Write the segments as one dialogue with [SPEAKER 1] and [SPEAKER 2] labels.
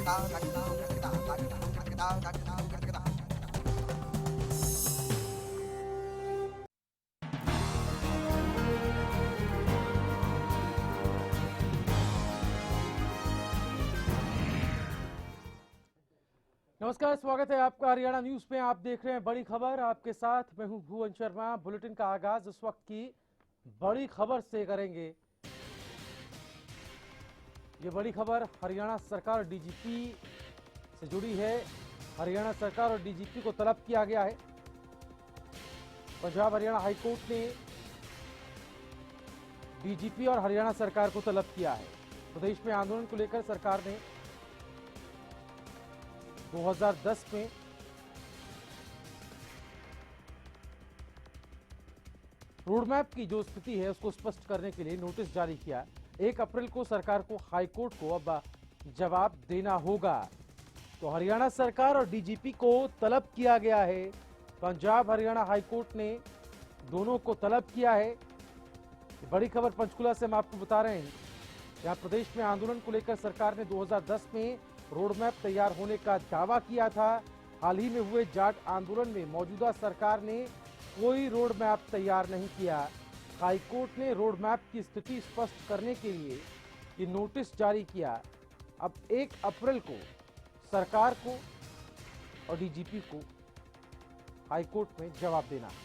[SPEAKER 1] नमस्कार, स्वागत है आपका हरियाणा न्यूज में। आप देख रहे हैं बड़ी खबर। आपके साथ मैं हूं भुवन शर्मा। बुलेटिन का आगाज इस वक्त की बड़ी खबर से करेंगे। ये बड़ी खबर हरियाणा सरकार और डीजीपी से जुड़ी है। हरियाणा सरकार और डीजीपी को तलब किया गया है। पंजाब हरियाणा हाईकोर्ट ने डीजीपी और हरियाणा सरकार को तलब किया है। प्रदेश में आंदोलन को लेकर सरकार ने 2010 में रोडमैप की जो स्थिति है उसको स्पष्ट करने के लिए नोटिस जारी किया। 1 अप्रैल को सरकार को हाईकोर्ट को अब जवाब देना होगा। तो हरियाणा सरकार और डीजीपी को तलब किया गया है। पंजाब हरियाणा हाईकोर्ट ने दोनों को तलब किया है। बड़ी खबर पंचकुला से हम आपको बता रहे हैं। यहां प्रदेश में आंदोलन को लेकर सरकार ने 2010 में रोडमैप तैयार होने का दावा किया था। हाल ही में हुए जाट आंदोलन में मौजूदा सरकार ने कोई रोडमैप तैयार नहीं किया। हाईकोर्ट ने रोडमैप की स्थिति स्पष्ट करने के लिए ये नोटिस जारी किया। अब 1 अप्रैल को सरकार को और डीजीपी को हाईकोर्ट में जवाब देना है।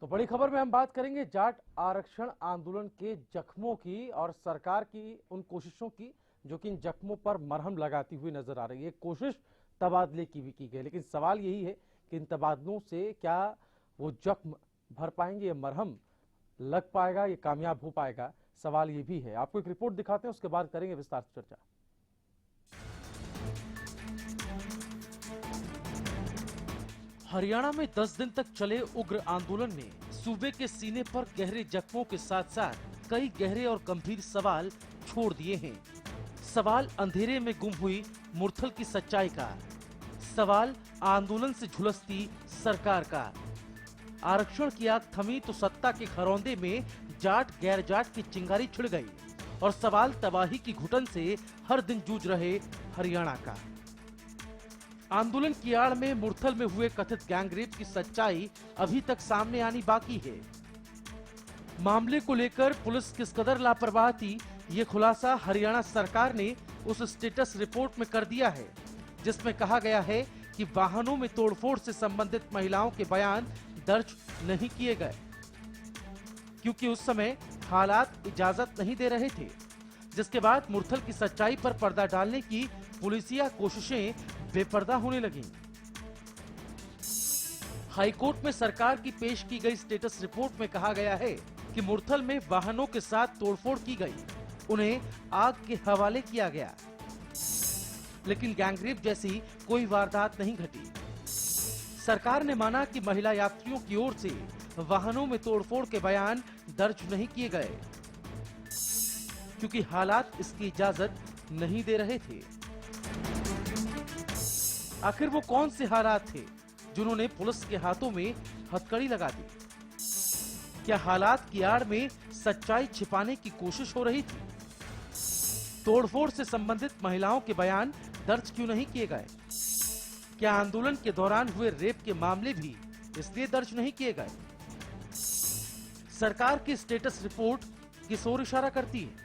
[SPEAKER 1] तो बड़ी खबर में हम बात करेंगे जाट आरक्षण आंदोलन के जख्मों की और सरकार की उन कोशिशों की जो कि इन जख्मों पर मरहम लगाती हुई नजर आ रही है। कोशिश तबादले की भी की गई, लेकिन सवाल यही है कि इन तबादलों से क्या वो जख्म भर पाएंगे, ये मरहम लग पाएगा, ये कामयाब हो पाएगा, सवाल ये भी है। आपको एक रिपोर्ट दिखाते हैं, उसके बाद करेंगे विस्तार से चर्चा। हरियाणा में 10 दिन तक चले उग्र आंदोलन ने सूबे के सीने पर गहरे जख्मों के साथ साथ कई गहरे और गंभीर सवाल छोड़ दिए हैं। सवाल अंधेरे में गुम हुई मुरथल की सच्चाई का, सवाल आंदोलन से झुलसती सरकार का। आरक्षण की आग थमी तो सत्ता के खरौंदे में जाट गैर जाट की चिंगारी छिड़ गई और सवाल तबाही की घुटन से हर दिन जूझ रहे हरियाणा का। आंदोलन की आड़ में मुरथल में हुए कथित गैंगरेप की सच्चाई अभी तक सामने आनी बाकी है। मामले को लेकर पुलिस किस कदर लापरवाह थी, ये खुलासा हरियाणा सरकार ने उस स्टेटस रिपोर्ट में कर दिया है जिसमें कहा गया है कि वाहनों में तोड़फोड़ से संबंधित महिलाओं के बयान दर्ज नहीं किए गए क्योंकि उस समय हालात इजाजत नहीं दे रहे थे। जिसके बाद मुरथल की सच्चाई पर पर्दा डालने की पुलिसिया कोशिशें बेपर्दा होने लगी। हाईकोर्ट में सरकार की पेश की गई स्टेटस रिपोर्ट में कहा गया है कि मुरथल में वाहनों के साथ तोड़फोड़ की गई, उन्हें आग के हवाले किया गया, लेकिन गैंगरेप जैसी कोई वारदात नहीं घटी। सरकार ने माना कि महिला यात्रियों की ओर से वाहनों में तोड़फोड़ के बयान दर्ज नहीं किए गए क्योंकि हालात इसकी इजाजत नहीं दे रहे थे। आखिर वो कौन से हालात थे जिन्होंने पुलिस के हाथों में हथकड़ी लगा दी? क्या हालात की आड़ में सच्चाई छिपाने की कोशिश हो रही थी? तोड़फोड़ से संबंधित महिलाओं के बयान दर्ज क्यों नहीं किए गए? क्या आंदोलन के दौरान हुए रेप के मामले भी इसलिए दर्ज नहीं किए गए? सरकार की स्टेटस रिपोर्ट किस ओर इशारा करती है?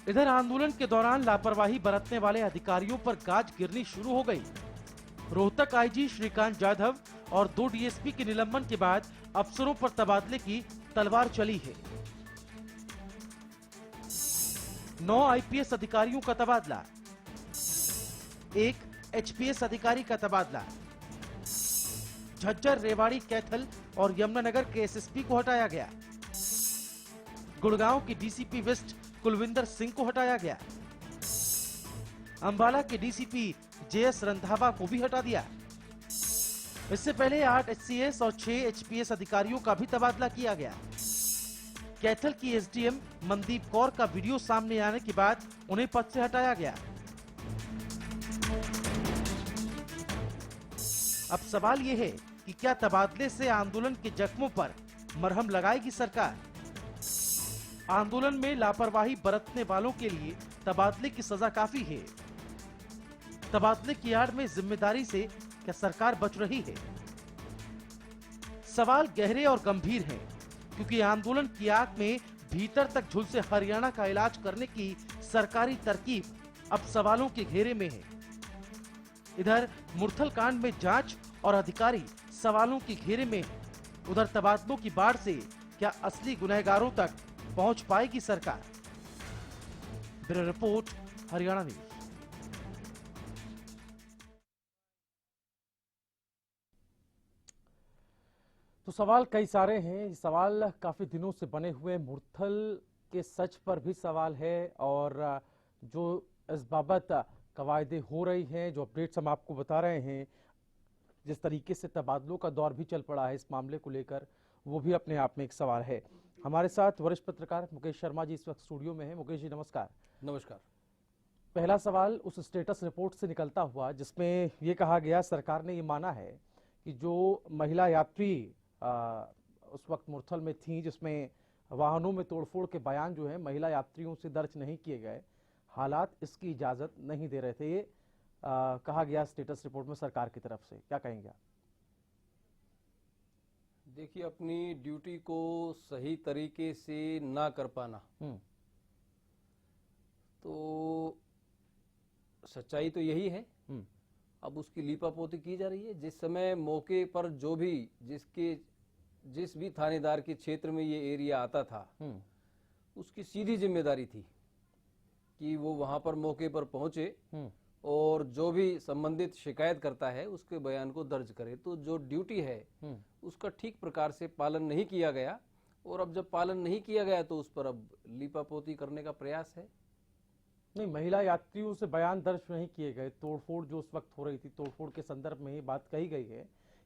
[SPEAKER 1] इधर आंदोलन के दौरान लापरवाही बरतने वाले अधिकारियों पर गाज गिरनी शुरू हो गई। रोहतक आईजी श्रीकांत जाधव और 2 डीएसपी के निलंबन के बाद अफसरों पर तबादले की तलवार चली है। 9 आईपीएस अधिकारियों का तबादला, 1 एचपीएस अधिकारी का तबादला, झज्जर, रेवाड़ी, कैथल और यमुनानगर के एसएसपी को हटाया गया, गुड़गांव के डीसीपी वेस्ट कुलविंदर सिंह को हटाया गया, अंबाला के डीसीपी जेएस रंधावा को भी हटा दिया। इससे पहले 8 एचसीएस और 6 एचपीएस अधिकारियों का भी तबादला किया गया। कैथल की एसडीएम मनदीप कौर का वीडियो सामने आने के बाद उन्हें पद से हटाया गया। अब सवाल ये है कि क्या तबादले से आंदोलन के जख्मों पर मरहम लगाएगी सरकार? आंदोलन में लापरवाही बरतने वालों के लिए तबादले की सजा काफी है। तबादले की आड़ में जिम्मेदारी से क्या सरकार बच रही है? सवाल गहरे और गंभीर हैं, क्योंकि आंदोलन की आग में भीतर तक झुलसे हरियाणा का इलाज करने की सरकारी तरकीब अब सवालों के घेरे में है। इधर मुरथल कांड में जांच और अधिकारी सवालों के घेरे में है। उधर तबादलों की बाढ़ से क्या असली गुनहगारों तक पहुंच पाएगी सरकार? Bureau report, Haryana news.
[SPEAKER 2] तो सवाल कई सारे हैं। ये सवाल काफी दिनों से बने हुए मुरथल के सच पर भी सवाल है और जो इस बाबत कवायदे हो रही हैं, जो अपडेट्स हम आपको बता रहे हैं, जिस तरीके से तबादलों का दौर भी चल पड़ा है इस मामले को लेकर, वो भी अपने आप में एक सवाल है। हमारे साथ वरिष्ठ पत्रकार मुकेश शर्मा जी इस वक्त स्टूडियो में हैं। मुकेश जी नमस्कार।
[SPEAKER 3] नमस्कार।
[SPEAKER 2] पहला सवाल उस स्टेटस रिपोर्ट से निकलता हुआ जिसमें ये कहा गया, सरकार ने ये माना है कि जो महिला यात्री उस वक्त मुरथल में थी, जिसमें वाहनों में तोड़फोड़ के बयान जो है महिला यात्रियों से दर्ज नहीं किए गए, हालात इसकी इजाजत नहीं दे रहे थे, ये कहा गया स्टेटस रिपोर्ट में सरकार की तरफ से। क्या कहेंगे आप?
[SPEAKER 3] देखिए, अपनी ड्यूटी को सही तरीके से ना कर पाना, तो सच्चाई तो यही है। अब उसकी लीपापोती की जा रही है। जिस समय मौके पर जो भी जिस भी थानेदार के क्षेत्र में ये एरिया आता था, उसकी सीधी जिम्मेदारी थी कि वो वहां पर मौके पर पहुंचे और जो भी संबंधित शिकायत करता है उसके बयान को दर्ज करे। तो जो ड्यूटी है उसका ठीक प्रकार से पालन नहीं किया गया, और अब जब पालन नहीं किया गया तो उस पर अब लीपापोती करने का प्रयास है।
[SPEAKER 2] नहीं, महिला यात्रियों से बयान दर्ज नहीं किए गए। तोड़फोड़ जो उस वक्त हो रही थी, तोड़फोड़ के संदर्भ में ये बात कही गई है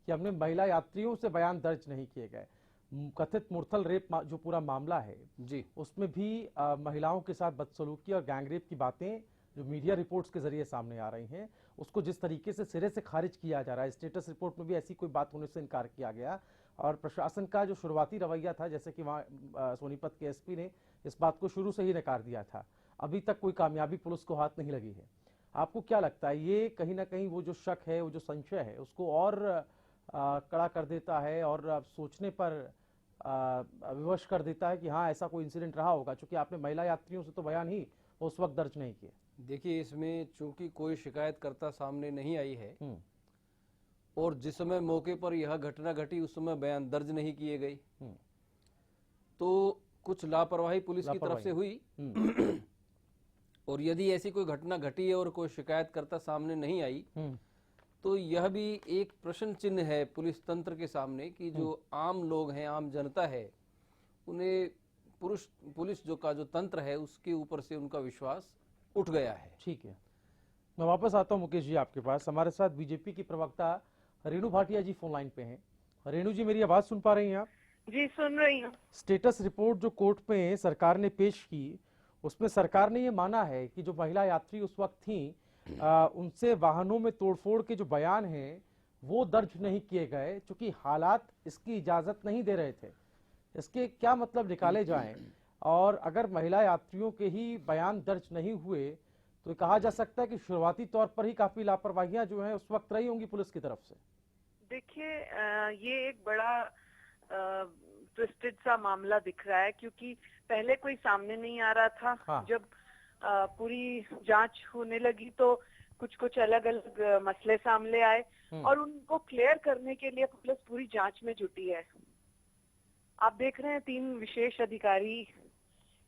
[SPEAKER 2] कि हमने महिला यात्रियों से बयान दर्ज नहीं किए गए। कथित मुरथल रेप जो पूरा मामला है
[SPEAKER 3] जी,
[SPEAKER 2] उसमें भी महिलाओं के साथ बदसलूकी और गैंगरेप की बातें जो मीडिया रिपोर्ट्स के जरिए सामने आ रही हैं, उसको जिस तरीके से सिरे से खारिज किया जा रहा है, स्टेटस रिपोर्ट में भी ऐसी कोई बात होने से इनकार किया गया। और प्रशासन का जो शुरुआती रवैया था, जैसे कि वहाँ सोनीपत के एसपी ने इस बात को शुरू से ही नकार दिया था, अभी तक कोई कामयाबी पुलिस को हाथ नहीं लगी है। आपको क्या लगता है, ये कहीं ना कहीं वो जो शक है, वो जो संशय है, उसको और कड़ा कर देता है और सोचने पर विवश कर देता है कि हाँ ऐसा कोई इंसिडेंट रहा होगा, क्योंकि आपने महिला यात्रियों से तो बयान ही उस वक्त दर्ज नहीं किए।
[SPEAKER 3] देखिए, इसमें चूंकि कोई शिकायतकर्ता सामने नहीं आई है और जिस समय मौके पर यह घटना घटी उस समय बयान दर्ज नहीं किए गए, तो कुछ लापरवाही पुलिस की तरफ से हुई। और यदि ऐसी कोई घटना घटी है और कोई शिकायतकर्ता सामने नहीं आई, तो यह भी एक प्रश्न चिन्ह है पुलिस तंत्र के सामने कि जो आम लोग हैं, आम जनता है, उन्हें पुलिस जो तंत्र है उसके ऊपर से उनका विश्वास उठ गया है।
[SPEAKER 2] ठीक है, मैं वापस आता हूं मुकेश जी आपके पास। हमारे साथ बीजेपी की प्रवक्ता रेणु भाटिया जी फोन लाइन पे हैं। रेणु जी, मेरी आवाज सुन पा रही हैं आप?
[SPEAKER 4] जी, सुन रही हूँ।
[SPEAKER 2] स्टेटस रिपोर्ट जो कोर्ट में सरकार ने पेश की, उसमें सरकार ने ये माना है कि जो महिला यात्री उस वक्त थी, उनसे वाहनों में तोड़फोड़ के जो बयान हैं वो दर्ज नहीं किए गए, क्योंकि हालात इसकी इजाजत नहीं दे रहे थे। इसके क्या मतलब निकाले जाएं? और अगर महिला यात्रियों के ही बयान दर्ज नहीं हुए तो कहा जा सकता है कि शुरुआती तौर पर ही काफी लापरवाहियां जो हैं उस वक्त रही होंगी पुलिस की तरफ से।
[SPEAKER 4] देखिए, ये एक बड़ा ट्विस्टेड सा मामला दिख रहा है, क्योंकि पहले कोई सामने नहीं आ रहा था।
[SPEAKER 2] हाँ।
[SPEAKER 4] जब पूरी जांच होने लगी तो कुछ अलग अलग मसले सामने आए और उनको क्लियर करने के लिए पुलिस पूरी जांच में जुटी है। आप देख रहे हैं 3 विशेष अधिकारी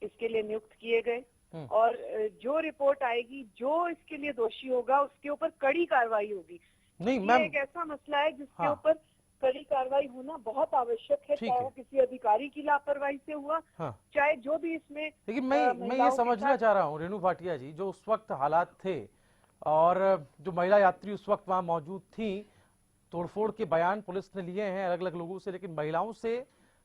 [SPEAKER 4] इसके लिए नियुक्त किए गए और जो रिपोर्ट आएगी, जो इसके लिए दोषी होगा उसके ऊपर कड़ी कार्रवाई होगी।
[SPEAKER 2] नहीं
[SPEAKER 4] ये
[SPEAKER 2] मैम,
[SPEAKER 4] एक ऐसा मसला है जिसके
[SPEAKER 2] हाँ।
[SPEAKER 4] ऊपर कड़ी कार्रवाई होना बहुत आवश्यक है, चाहे वो किसी अधिकारी की लापरवाही से हुआ,
[SPEAKER 2] हाँ।
[SPEAKER 4] चाहे जो भी इसमें।
[SPEAKER 2] लेकिन मैं ये समझना चाह रहा हूँ रेणु भाटिया जी, जो उस वक्त हालात थे और जो महिला यात्री उस वक्त वहां मौजूद थी, तोड़फोड़ के बयान पुलिस ने लिए हैं अलग अलग लोगों से, लेकिन महिलाओं से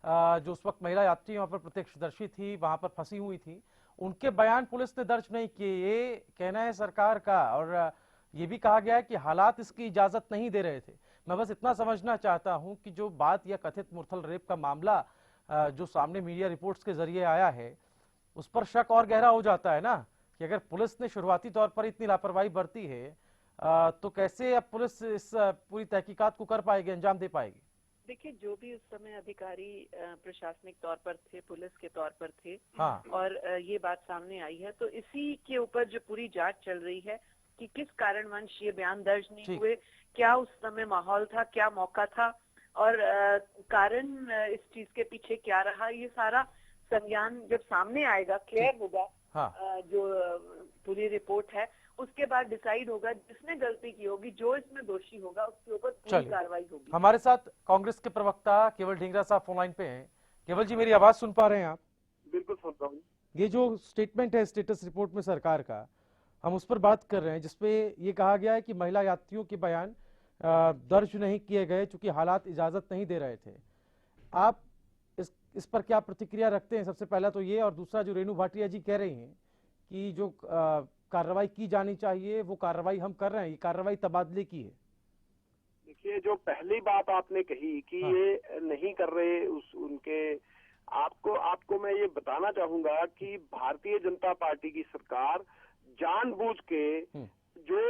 [SPEAKER 2] जो उस वक्त महिला यात्री वहां पर प्रत्यक्षदर्शी थी, वहां पर फंसी हुई थी, उनके बयान पुलिस ने दर्ज नहीं किए, ये कहना है सरकार का। और ये भी कहा गया है कि हालात इसकी इजाजत नहीं दे रहे थे। मैं बस इतना समझना चाहता हूं कि जो बात या कथित मुरथल रेप का मामला जो सामने मीडिया रिपोर्ट्स के जरिए आया है, उस पर शक और गहरा हो जाता है ना, कि अगर पुलिस ने शुरुआती तौर पर इतनी लापरवाही बरती है तो कैसे अब पुलिस इस पूरी तहकीकात को कर पाएगी, अंजाम दे पाएगी?
[SPEAKER 4] देखिए, जो भी उस समय अधिकारी प्रशासनिक तौर पर थे, पुलिस के तौर पर थे,
[SPEAKER 2] हाँ।
[SPEAKER 4] और ये बात सामने आई है, तो इसी के ऊपर जो पूरी जांच चल रही है कि किस कारणवश ये बयान दर्ज नहीं हुए, क्या उस समय माहौल था, क्या मौका था, और कारण इस चीज के पीछे क्या रहा, ये सारा संज्ञान जब सामने आएगा, क्लियर होगा।
[SPEAKER 2] हाँ।
[SPEAKER 4] जो पूरी रिपोर्ट है, उसके बाद डिसाइड होगा, जिसने गलती की होगी, जो इसमें दोषी होगा, उसके ऊपर पूरी कार्रवाई होगी।
[SPEAKER 2] हमारे साथ कांग्रेस के प्रवक्ता केवल ढींगरा साहब फोन लाइन पे हैं। केवल जी, मेरी आवाज सुन पा रहे हैं आप?
[SPEAKER 5] बिल्कुल सुन रहा हूँ।
[SPEAKER 2] ये जो स्टेटमेंट है स्टेटस रिपोर्ट में सरकार का, हम उस पर बात कर रहे हैं, जिसपे ये कहा गया है कि महिला यात्रियों के बयान दर्ज नहीं किए गए चूंकि हालात इजाजत नहीं दे रहे थे। आप इस पर क्या प्रतिक्रिया रखते हैं? सबसे पहला तो ये, और दूसरा जो रेणु भाटिया जी कह रही हैं कि जो कार्रवाई की जानी चाहिए वो कार्रवाई हम कर रहे हैं, ये कार्रवाई तबादले की है।
[SPEAKER 5] देखिए, जो पहली बात आपने कही कि
[SPEAKER 2] हाँ।
[SPEAKER 5] ये नहीं कर रहे उनके, आपको मैं ये बताना चाहूंगा कि भारतीय जनता पार्टी की सरकार जानबूझ के जो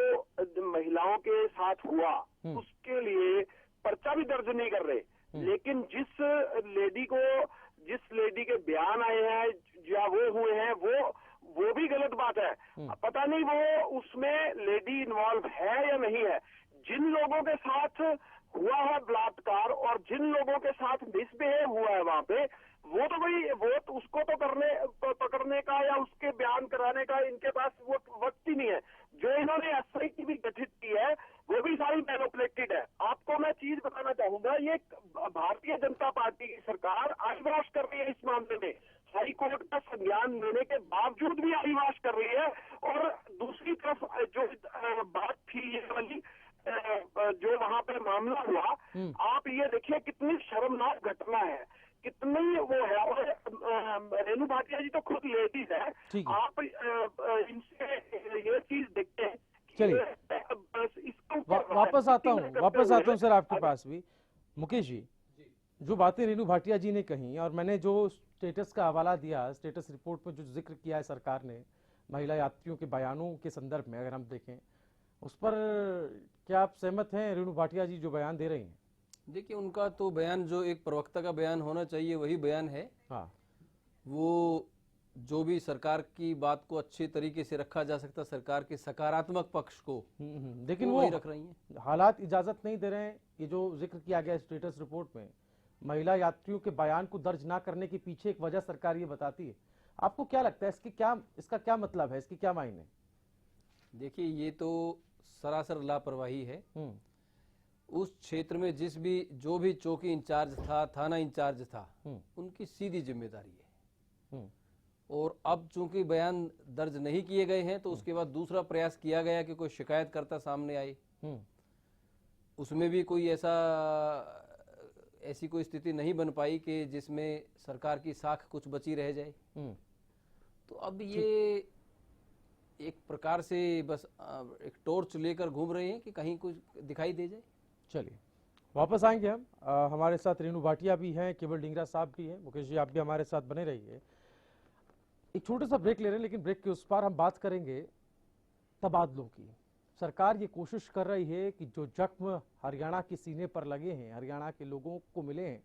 [SPEAKER 5] महिलाओं के साथ हुआ उसके लिए पर्चा भी दर्ज नहीं कर रहे, लेकिन जिस लेडी के बयान आए हैं या वो हुए हैं, वो भी गलत बात है। पता नहीं वो उसमें लेडी इन्वॉल्व है या नहीं है। जिन लोगों के साथ हुआ है बलात्कार और जिन लोगों के साथ मिसबिहेव हुआ है वहां पे, वो तो भाई उसको तो पकड़ने का या उसके बयान कराने का इनके पास वो वक्त ही नहीं है। जो इन्होंने एसआईटी भी गठित की है वो भी सारी मैनिपुलेटेड है। आपको मैं चीज बताना चाहूंगा, ये भारतीय जनता पार्टी की सरकार आईवाश कर रही है इस मामले में। हाई कोर्ट का संज्ञान लेने के बावजूद भी आईवाश कर रही है। और दूसरी तरफ जो बात थी ये वाली, जो वहां पे मामला हुआ, आप ये देखिए कितनी शर्मनाक घटना है, कितनी वो है। और रेणु भाटिया जी तो खुद लेडीज है, आप इनसे ये चीज देखते हैं।
[SPEAKER 2] चलिए, वापस आता हूँ सर आपके पास भी। मुकेश जी, जो बातें रेणु भाटिया जी ने कही और मैंने जो स्टेटस का हवाला दिया, स्टेटस रिपोर्ट में जो जिक्र किया है सरकार ने महिला यात्रियों के बयानों के संदर्भ में, अगर हम देखें उस पर क्या आप सहमत हैं? रेणु भाटिया जी जो बयान दे रही हैं,
[SPEAKER 3] देखिए, उनका तो बयान जो एक प्रवक्ता का बयान होना चाहिए वही बयान है।
[SPEAKER 2] हाँ।
[SPEAKER 3] वो जो भी सरकार की बात को अच्छे तरीके से रखा जा सकता, सरकार के सकारात्मक पक्ष को,
[SPEAKER 2] लेकिन वो
[SPEAKER 3] रख रही हैं।
[SPEAKER 2] हालात इजाजत नहीं दे रहे हैं। ये जो जिक्र किया गया स्टेटस रिपोर्ट में महिला यात्रियों के बयान को दर्ज ना करने के पीछे एक वजह सरकार ये बताती है। आपको क्या लगता है इसका क्या मतलब है, इसकी क्या मायने?
[SPEAKER 3] देखिए, ये तो सरासर लापरवाही है। उस क्षेत्र में जो भी चौकी इंचार्ज था, थाना इंचार्ज था, उनकी सीधी जिम्मेदारी है। और अब चूंकि बयान दर्ज नहीं किए गए हैं तो उसके बाद दूसरा प्रयास किया गया कि कोई शिकायतकर्ता सामने आए, उसमें भी कोई ऐसी कोई स्थिति नहीं बन पाई कि जिसमें सरकार की साख कुछ बची रह जाए। तो अब ये एक प्रकार से बस एक टॉर्च लेकर घूम रहे हैं कि कहीं कुछ दिखाई दे जाए।
[SPEAKER 2] चलिए, वापस आएंगे हम। हमारे साथ रेणु भाटिया भी हैं, केवल ढींगरा साहब भी हैं। मुकेश जी, आप भी हमारे साथ बने रहिए। एक छोटा सा ब्रेक ले रहे हैं, लेकिन ब्रेक के उस पार हम बात करेंगे तबादलों की। सरकार ये कोशिश कर रही है कि जो जख्म हरियाणा के सीने पर लगे हैं, हरियाणा के लोगों को मिले हैं,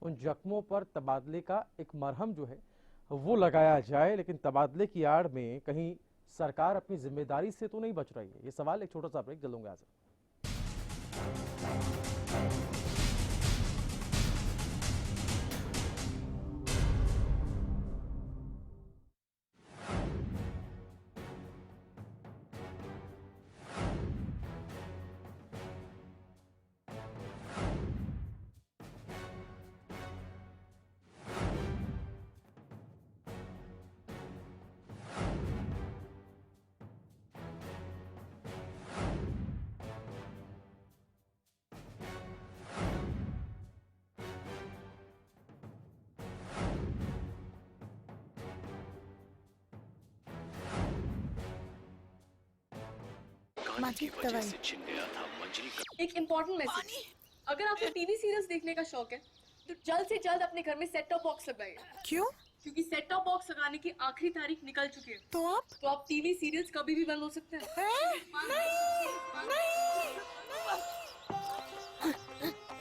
[SPEAKER 2] उन जख्मों पर तबादले का एक मरहम जो है वो लगाया जाए। लेकिन तबादले की आड़ में कहीं सरकार अपनी जिम्मेदारी से तो नहीं बच रही है, ये सवाल। एक छोटा सा ब्रेक, जल्द होंगे हाजिर।
[SPEAKER 6] मान की वजह से छिन गया था मंजरी का।
[SPEAKER 7] एक इम्पोर्टेंट मैसेज, अगर आपको टीवी सीरियल्स देखने का शौक है तो जल्द से जल्द अपने घर में सेट टॉप बॉक्स लगाइए।
[SPEAKER 8] क्यों?
[SPEAKER 7] क्योंकि सेट टॉप बॉक्स लगाने की आखिरी तारीख निकल चुकी है।
[SPEAKER 8] तो आप
[SPEAKER 7] टीवी सीरियल्स कभी भी बंद हो सकते हैं।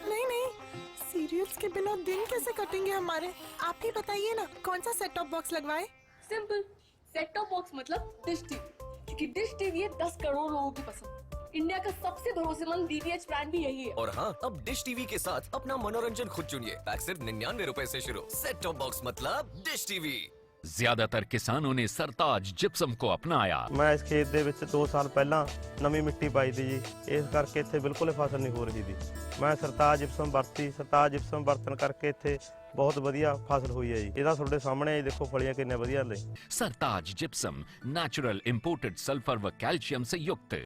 [SPEAKER 8] नहीं, सीरियल्स के बिना दिन कैसे कटेंगे हमारे? आप ही बताइए ना, कौन सा सेट टॉप बॉक्स लगवाए?
[SPEAKER 7] सिंपल, सेट टॉप बॉक्स मतलब डिश टीवी, क्योंकि डिश टीवी है 10 करोड़ लोगों की पसंद। इंडिया का सबसे भरोसेमंद डीटीएच ब्रांड भी यही है।
[SPEAKER 9] और हाँ, अब डिश टीवी के साथ अपना मनोरंजन खुद चुनिए। पैक सिर्फ 99 रुपए से शुरू। सेट टॉप बॉक्स मतलब डिश टीवी।
[SPEAKER 10] ਜ਼ਿਆਦਾਤਰ ਕਿਸਾਨਾਂ ਨੇ ਸਰਤਾਜ ਜਿਪਸਮ ਕੋ ਅਪਣਾਇਆ।
[SPEAKER 11] ਮੈਂ ਇਸ ਖੇਤ ਦੇ ਵਿੱਚ 2 ਸਾਲ ਪਹਿਲਾਂ ਨਵੀਂ ਮਿੱਟੀ ਪਾਈ ਦੀ ਜੀ, ਇਸ ਕਰਕੇ ਇੱਥੇ ਬਿਲਕੁਲ ਫਸਲ ਨਹੀਂ ਹੋ ਰਹੀ ਦੀ। ਮੈਂ ਸਰਤਾਜ ਜਿਪਸਮ ਵਰਤੀ, ਸਰਤਾਜ ਜਿਪਸਮ ਵਰਤਣ ਕਰਕੇ ਇੱਥੇ ਬਹੁਤ ਵਧੀਆ ਫਸਲ ਹੋਈ ਹੈ ਜੀ। ਇਹਦਾ ਤੁਹਾਡੇ ਸਾਹਮਣੇ ਦੇਖੋ ਫਲੀਆਂ ਕਿੰਨੇ ਵਧੀਆ ਨੇ।
[SPEAKER 10] Sartaj gypsum natural imported sulphur व कैल्शियम से युक्त।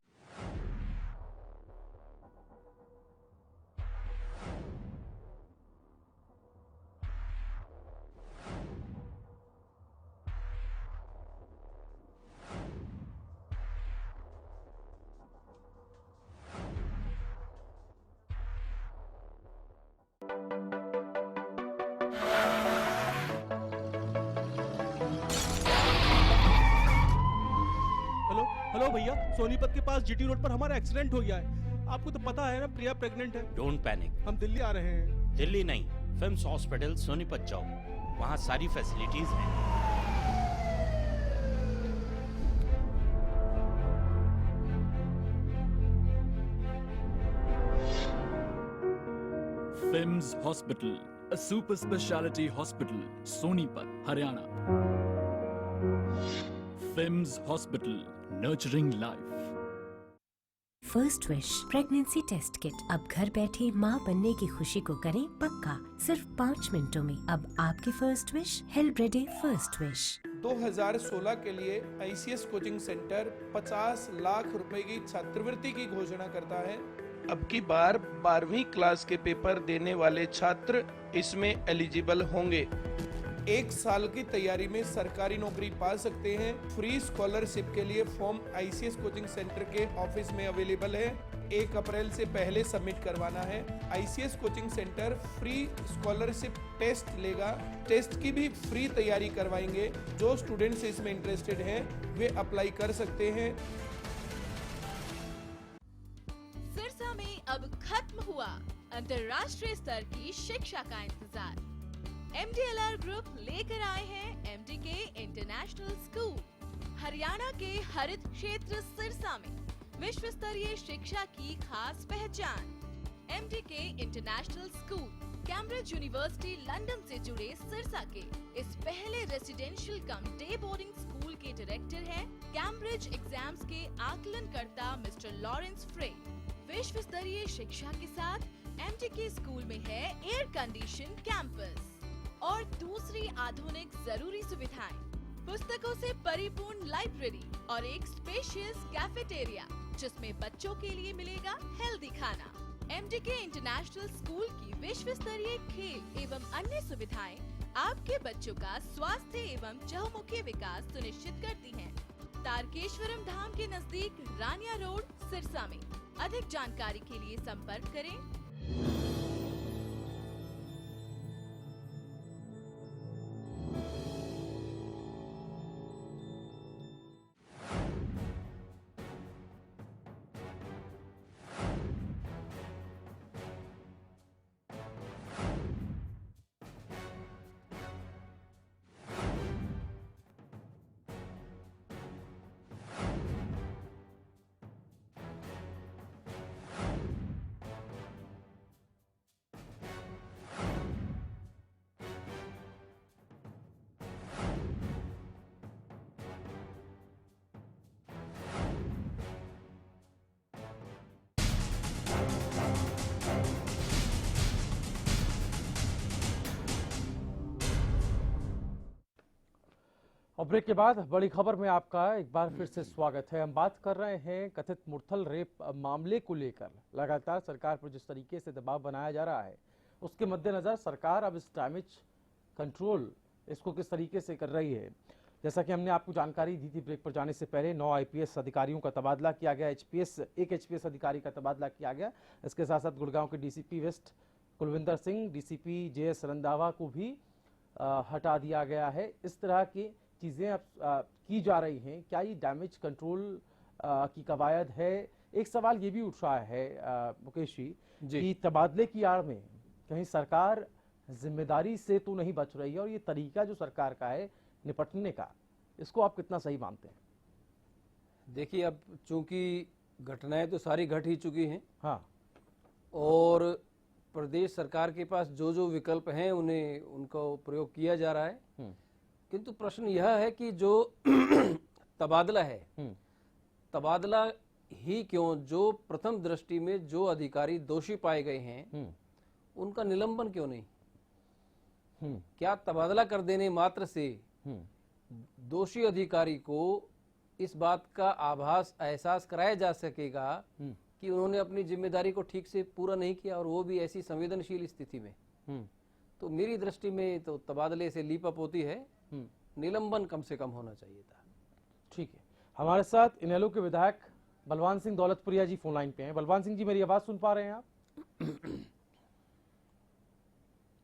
[SPEAKER 12] हेलो भैया, सोनीपत के पास जीटी रोड पर हमारा एक्सीडेंट हो गया है। आपको तो पता है ना, प्रिया प्रेग्नेंट है।
[SPEAKER 13] डोंट पैनिक,
[SPEAKER 12] हम दिल्ली आ रहे हैं।
[SPEAKER 13] दिल्ली नहीं, फिम्स हॉस्पिटल सोनीपत जाओ, वहाँ सारी फैसिलिटीज हैं।
[SPEAKER 14] FIMS hospital, a super speciality hospital, Sonipat, Haryana. FIMS hospital, nurturing life।
[SPEAKER 15] First wish pregnancy test kit. अब घर बैठे माँ बनने की खुशी को करें पक्का, सिर्फ 5 मिनटों में। अब आपकी फर्स्ट विश हेल्ब्रेडे फर्स्ट विश।
[SPEAKER 16] 2016 के लिए ICS कोचिंग सेंटर 50 लाख रुपए की छात्रवृत्ति की घोषणा करता है। अब की बार 12वीं क्लास के पेपर देने वाले छात्र इसमें एलिजिबल होंगे। 1 साल की तैयारी में सरकारी नौकरी पा सकते हैं। फ्री स्कॉलरशिप के लिए फॉर्म ICS कोचिंग सेंटर के ऑफिस में अवेलेबल है। 1 अप्रैल से पहले सबमिट करवाना है। ICS coaching centre free scholarship test लेगा। टेस्ट की भी फ्री तैयारी करवाएंगे। जो स्टूडेंट्स इसमें इंटरेस्टेड हैं वे अप्लाई कर सकते हैं।
[SPEAKER 17] सिरसा में अब खत्म हुआ अंतर्राष्ट्रीय स्तर की शिक्षा का इंतजार। MDLR ग्रुप लेकर आए हैं MDK इंटरनेशनल स्कूल। हरियाणा के हरित क्षेत्र सिरसा में विश्व स्तरीय शिक्षा की खास पहचान। MDK international school Cambridge university London से जुड़े सिरसा के इस पहले रेसिडेंशियल कम डे बोर्डिंग स्कूल के डायरेक्टर हैं कैम्ब्रिज एग्जाम्स के आकलनकर्ता मिस्टर लॉरेंस फ्रे। विश्व स्तरीय शिक्षा के साथ MDK स्कूल में है एयर कंडीशन कैंपस और दूसरी आधुनिक जरूरी सुविधाएं, पुस्तकों से परिपूर्ण लाइब्रेरी और एक स्पेशियस कैफेटेरिया जिसमें बच्चों के लिए मिलेगा हेल्दी खाना। MDK इंटरनेशनल स्कूल की विश्व स्तरीय खेल एवं अन्य सुविधाएं आपके बच्चों का स्वास्थ्य एवं चहुमुखी विकास सुनिश्चित करती हैं। तारकेश्वरम धाम के नजदीक रानिया रोड, सिरसा में। अधिक जानकारी के लिए संपर्क करें।
[SPEAKER 2] और ब्रेक के बाद बड़ी खबर में आपका एक बार फिर से स्वागत है। हम बात कर रहे हैं कथित मुरथल रेप मामले को लेकर। लगातार सरकार पर जिस तरीके से दबाव बनाया जा रहा है, उसके मद्देनजर सरकार अब इस डैमेज कंट्रोल इसको किस तरीके से कर रही है। जैसा कि हमने आपको जानकारी दी थी ब्रेक पर जाने से पहले, 9 आईपीएस अधिकारियों का तबादला किया गया, एक एचपीएस अधिकारी का तबादला किया गया। इसके साथ साथ गुड़गांव के DCP west Kulwinder Singh, DCP JS Randhawa को भी हटा दिया गया है। इस तरह की चीज़ें अब की जा रही हैं। क्या ये डैमेज कंट्रोल की कवायद है? एक सवाल ये भी उठ रहा है मुकेश जी कि तबादले की आड़ में कहीं सरकार जिम्मेदारी से तो नहीं बच रही है, और ये तरीका जो सरकार का है निपटने का, इसको आप कितना सही मानते हैं?
[SPEAKER 3] देखिए, अब चूंकि घटनाएं तो सारी घट ही चुकी हैं,
[SPEAKER 2] हाँ,
[SPEAKER 3] और प्रदेश सरकार के पास जो जो विकल्प हैं उन्हें उनका प्रयोग किया जा रहा है। किंतु प्रश्न यह है कि जो तबादला है, तबादला ही क्यों, जो प्रथम दृष्टि में जो अधिकारी दोषी पाए गए हैं उनका निलंबन क्यों नहीं? क्या तबादला कर देने मात्र से दोषी अधिकारी को इस बात का आभास, एहसास कराया जा सकेगा कि उन्होंने अपनी जिम्मेदारी को ठीक से पूरा नहीं किया, और वो भी ऐसी संवेदनशील स्थिति में? तो मेरी दृष्टि में तो तबादले से लीप अप होती है, निलंबन कम से कम होना चाहिए था।
[SPEAKER 2] ठीक है, हमारे साथ इनेलो के विधायक बलवान सिंह दौलतपुरिया जी फोन लाइन पे हैं। बलवान सिंह जी, मेरी आवाज सुन पा रहे हैं आप?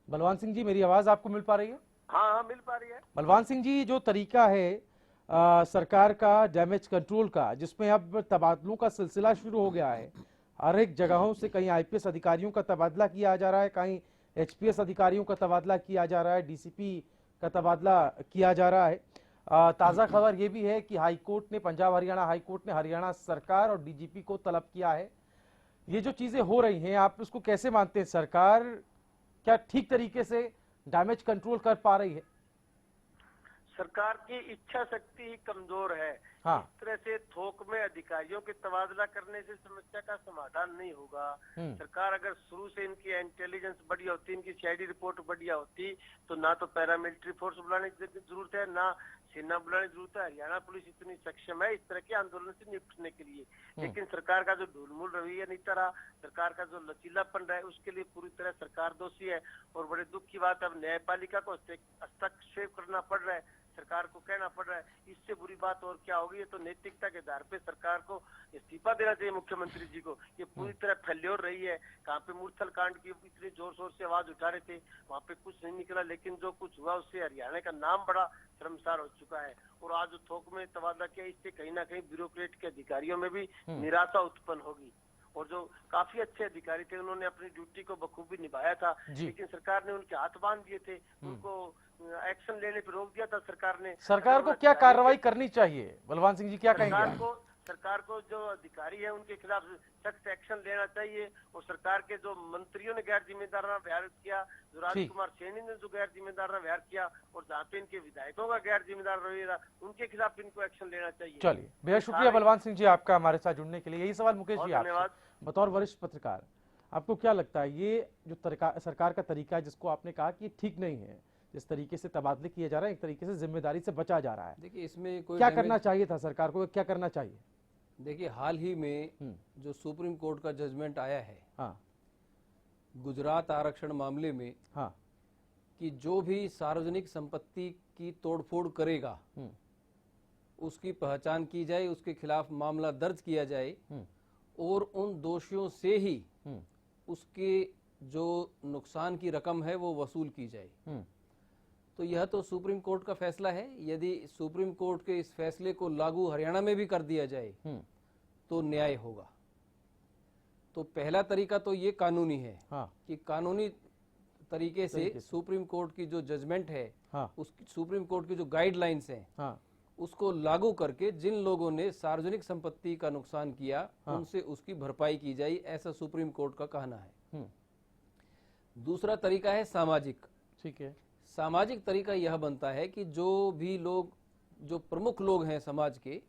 [SPEAKER 2] बलवान सिंह जी, मेरी आवाज आपको मिल पा रही है?
[SPEAKER 5] हाँ, मिल पा रही है।
[SPEAKER 2] बलवान सिंह जी, जो तरीका है सरकार का डैमेज कंट्रोल का, जिसमें अब तबादलों का सिलसिला शुरू हो गया है, हर एक जगहों से कहीं आईपीएस अधिकारियों का तबादला किया जा रहा है, कहीं एचपीएस अधिकारियों का तबादला किया जा रहा है, डीसीपी का तबादला किया जा रहा है। ताज़ा खबर ये भी है कि हाईकोर्ट ने, पंजाब हरियाणा हाईकोर्ट ने हरियाणा सरकार और डीजीपी को तलब किया है। ये जो चीजें हो रही हैं, आप इसको कैसे मानते हैं? सरकार क्या ठीक तरीके से डैमेज कंट्रोल कर पा रही है?
[SPEAKER 5] सरकार की इच्छा शक्ति ही कमजोर है।
[SPEAKER 2] हाँ।
[SPEAKER 5] इस तरह से थोक में अधिकारियों के तबादला करने से समस्या का समाधान नहीं होगा। सरकार अगर शुरू से इनकी इंटेलिजेंस बढ़िया होती, इनकी सीआईडी रिपोर्ट बढ़िया होती, तो ना तो पैरामिलिट्री फोर्स बुलाने की जरूरत है, ना सेना बुलाने की जरूरत है। हरियाणा पुलिस इतनी सक्षम है इस तरह के आंदोलन से निपटने के लिए। लेकिन सरकार का जो ढूलमूल रवैया नहीं रहा, सरकार का जो लचीलापन रहा है, उसके लिए पूरी तरह सरकार दोषी है। और बड़े दुख की बात, अब न्यायपालिका को हस्तक्षेप करना पड़ रहा है, सरकार को कहना पड़ रहा है। इससे बुरी बात और क्या होगी? ये तो नैतिकता के आधार पे सरकार को इस्तीफा देना चाहिए मुख्यमंत्री जी को। ये पूरी तरह फेल्योर रही है। कहाँ पे मूर्थल कांड की इतनी जोर शोर से आवाज उठा रहे थे, वहाँ पे कुछ नहीं निकला, लेकिन जो कुछ हुआ उससे हरियाणा का नाम बड़ा शर्मसार हो चुका है। और आज जो थोक में तबादला किया, इससे कहीं ना कहीं ब्यूरोक्रेट के अधिकारियों में भी निराशा उत्पन्न होगी। और जो काफी अच्छे अधिकारी थे, उन्होंने अपनी ड्यूटी को बखूबी निभाया था, लेकिन सरकार ने उनके हाथ बांध दिए थे, उनको एक्शन लेने पर रोक दिया था सरकार ने।
[SPEAKER 2] सरकार को क्या कार्रवाई करनी चाहिए? बलवान सिंह जी, क्या कहेंगे?
[SPEAKER 5] सरकार को जो अधिकारी है उनके खिलाफ सख्त एक्शन लेना चाहिए। और सरकार के जो मंत्रियों ने गैर जिम्मेदाराना व्यवहार किया, जो राजकुमार सैनी ने जो गैर जिम्मेदाराना व्यवहार किया, और जहाँ पे इनके विधायकों का गैर जिम्मेदार रवैया, उनके खिलाफ इनको एक्शन लेना चाहिए।
[SPEAKER 2] चलिए, बेहद शुक्रिया बलवान सिंह जी आपका हमारे साथ जुड़ने के लिए। यही सवाल मुकेश जी आपसे, बतौर वरिष्ठ पत्रकार, आपको क्या लगता है ये जो सरकार का तरीका है, जिसको आपने कहा कि ठीक नहीं है, जिस तरीके से तबादले किए जा रहे हैं, एक तरीके से जिम्मेदारी से बचा जा रहा है,
[SPEAKER 3] देखिए इसमें कोई
[SPEAKER 2] क्या करना चाहिए था सरकार को? क्या करना चाहिए?
[SPEAKER 3] देखिए, हाल ही में जो सुप्रीम कोर्ट का जजमेंट आया है,
[SPEAKER 2] हाँ,
[SPEAKER 3] गुजरात आरक्षण मामले में,
[SPEAKER 2] हाँ,
[SPEAKER 3] कि जो भी सार्वजनिक संपत्ति की तोड़फोड़ करेगा उसकी पहचान की जाए, उसके खिलाफ मामला दर्ज किया जाए, और उन दोषियों से ही उसके जो नुकसान की रकम है वो वसूल की जाए। तो यह तो सुप्रीम कोर्ट का फैसला है। यदि सुप्रीम कोर्ट के इस फैसले को लागू हरियाणा में भी कर दिया जाए तो न्याय होगा। तो पहला तरीका तो ये कानूनी है,
[SPEAKER 2] हाँ,
[SPEAKER 3] कि कानूनी तरीके से सुप्रीम कोर्ट की जो जजमेंट है,
[SPEAKER 2] हाँ,
[SPEAKER 3] उस सुप्रीम कोर्ट की जो गाइडलाइंस हैं,
[SPEAKER 2] हाँ,
[SPEAKER 3] उसको लागू करके जिन लोगों ने सार्वजनिक संपत्ति का नुकसान किया,
[SPEAKER 2] हाँ,
[SPEAKER 3] उनसे उसकी भरपाई की जाए, ऐसा सुप्रीम कोर्ट का कहना है। दूसरा तरीका है सामाजिक।
[SPEAKER 2] ठीक है,
[SPEAKER 3] सामाजिक तरीका यह बनता है कि जो भी लोग, जो प्रमुख लोग हैं समाज के,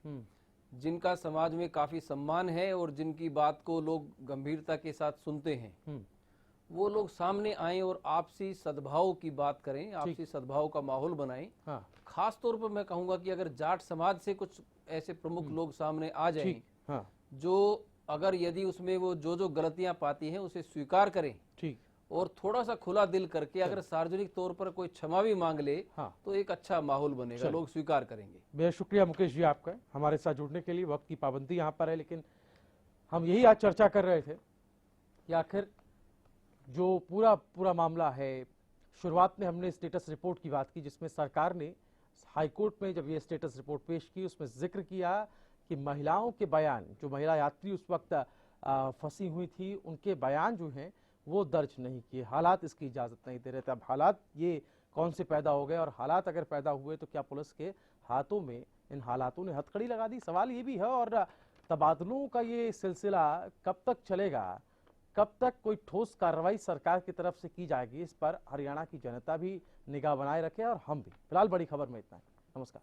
[SPEAKER 3] जिनका समाज में काफी सम्मान है और जिनकी बात को लोग गंभीरता के साथ सुनते हैं, वो लोग सामने आए और आपसी सद्भाव की बात करें, आपसी सद्भाव का माहौल बनाएं।
[SPEAKER 2] हाँ,
[SPEAKER 3] खास तौर पर मैं कहूंगा कि अगर जाट समाज से कुछ ऐसे प्रमुख लोग सामने आ जाएं,
[SPEAKER 2] हाँ,
[SPEAKER 3] जो अगर यदि उसमें वो जो गलतियां पाती हैं उसे स्वीकार करें,
[SPEAKER 2] ठीक,
[SPEAKER 3] और थोड़ा सा खुला दिल करके अगर सार्वजनिक तौर पर कोई क्षमा भी मांग ले तो एक अच्छा माहौल बनेगा, लोग स्वीकार करेंगे।
[SPEAKER 2] बेहद शुक्रिया मुकेश जी आपका हमारे साथ जुड़ने के लिए। वक्त की पाबंदी यहाँ पर है, लेकिन हम यही आज चर्चा कर रहे थे कि आखिर जो पूरा मामला है, शुरुआत में हमने स्टेटस रिपोर्ट की बात की जिसमें सरकार ने हाईकोर्ट में जब ये स्टेटस रिपोर्ट पेश की उसमें जिक्र किया कि महिलाओं के बयान, जो महिला यात्री उस वक्त फंसी हुई थी, उनके बयान जो हैं वो दर्ज नहीं किए, हालात इसकी इजाज़त नहीं दे रहे थे। अब हालात ये कौन से पैदा हो गए और हालात अगर पैदा हुए तो क्या पुलिस के हाथों में इन हालातों ने हथकड़ी लगा दी? सवाल ये भी है। और तबादलों का ये सिलसिला कब तक चलेगा, कब तक कोई ठोस कार्रवाई सरकार की तरफ से की जाएगी, इस पर हरियाणा की जनता भी निगाह बनाए रखे और हम भी। फिलहाल बड़ी खबर में इतना है। नमस्कार।